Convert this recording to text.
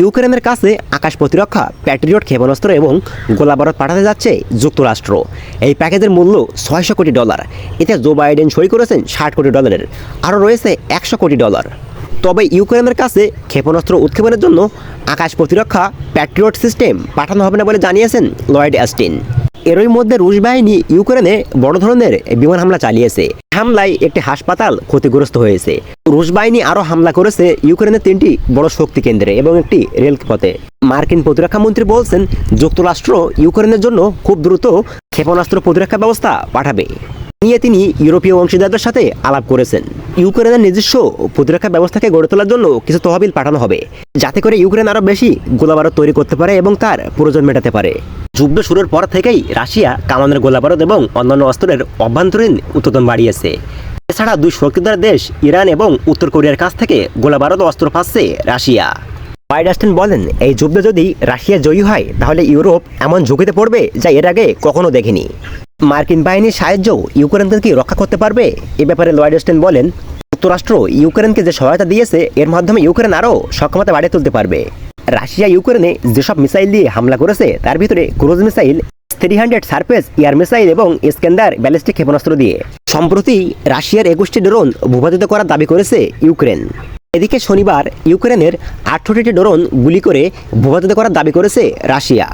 ইউক্রেনের কাছে আকাশ প্রতিরক্ষা, প্যাট্রিয়ট ক্ষেপণাস্ত্র এবং গোলাবারুদ পাঠাতে যাচ্ছে যুক্তরাষ্ট্র। এই প্যাকেজের মূল্য $600 কোটি। এতে জো বাইডেন সই করেছেন $60 কোটি। আরও রয়েছে $100 কোটি। তবে ইউক্রেনের কাছে ক্ষেপণাস্ত্র উৎক্ষেপণের জন্য আকাশ প্রতিরক্ষা প্যাট্রিয়ট সিস্টেম পাঠানো হবে না বলে জানিয়েছেন লয়েড অস্টিন। এরই মধ্যে রুশ বাহিনী ইউক্রেনে বড় ধরনের বিমান হামলা চালিয়েছে। হামলায় একটি হাসপাতাল ক্ষতিগ্রস্ত হয়েছে। রুশ বাহিনী আরও হামলা করেছে ইউক্রেনের 3টি বড় শক্তি কেন্দ্রে এবং একটি রেলপথে। মার্কিন প্রতিরক্ষা মন্ত্রী বলছেন যুক্তরাষ্ট্র ইউক্রেনের জন্য খুব দ্রুত ক্ষেপণাস্ত্র প্রতিরক্ষা ব্যবস্থা পাঠাবে। নিয়ে তিনি ইউরোপীয় অংশীদারদের সাথে আলাপ করেছেন। ইউক্রেনের নিজস্ব প্রতিরক্ষা ব্যবস্থাকে গড়ে তোলার জন্য কিছু তহবিল পাঠানো হবে, যাতে করে ইউক্রেন আরও বেশি গোলাবারুদ তৈরি করতে পারে এবং তার প্রয়োজন মেটাতে পারে। যুদ্ধ শুরুর পর থেকেই রাশিয়া কামানের গোলাবারুদ এবং অন্যান্য অস্ত্রের অভ্যন্তরীণ উৎপাদন বাড়িয়েছে। এছাড়া দুই শক্তিধর দেশ ইরান এবং উত্তর কোরিয়ার কাছ থেকে গোলাবারুদ অস্ত্র পাচ্ছে রাশিয়া। বাইডেন বলেন, এই যুদ্ধে যদি রাশিয়া জয়ী হয় তাহলে ইউরোপ এমন ঝুঁকিতে পড়বে যা এর আগে কখনো দেখেনি। মার্কিন বাহিনীর সাহায্য ইউক্রেনকে কি রক্ষা করতে পারবে? এ ব্যাপারে বাইডেন বলেন, যুক্তরাষ্ট্র ইউক্রেনকে যে সহায়তা দিয়েছে এর মাধ্যমে ইউক্রেন আরও সক্ষমতা বাড়িয়ে তুলতে পারবে। রাশিয়া ইউক্রেনে যেসব মিসাইল দিয়ে হামলা করেছে তার ভিতরে cruise missile, 300 surface air missile এবং ইস্কান্দার ব্যালিস্টিক ক্ষেপণাস্ত্র দিয়ে। সম্প্রতি রাশিয়ার 21টি ড্রোন ভূপাতিত করার দাবি করেছে ইউক্রেন। এদিকে শনিবার ইউক্রেনের 18টি ড্রোন গুলি করে ভূপাতিত করার দাবি করেছে রাশিয়া।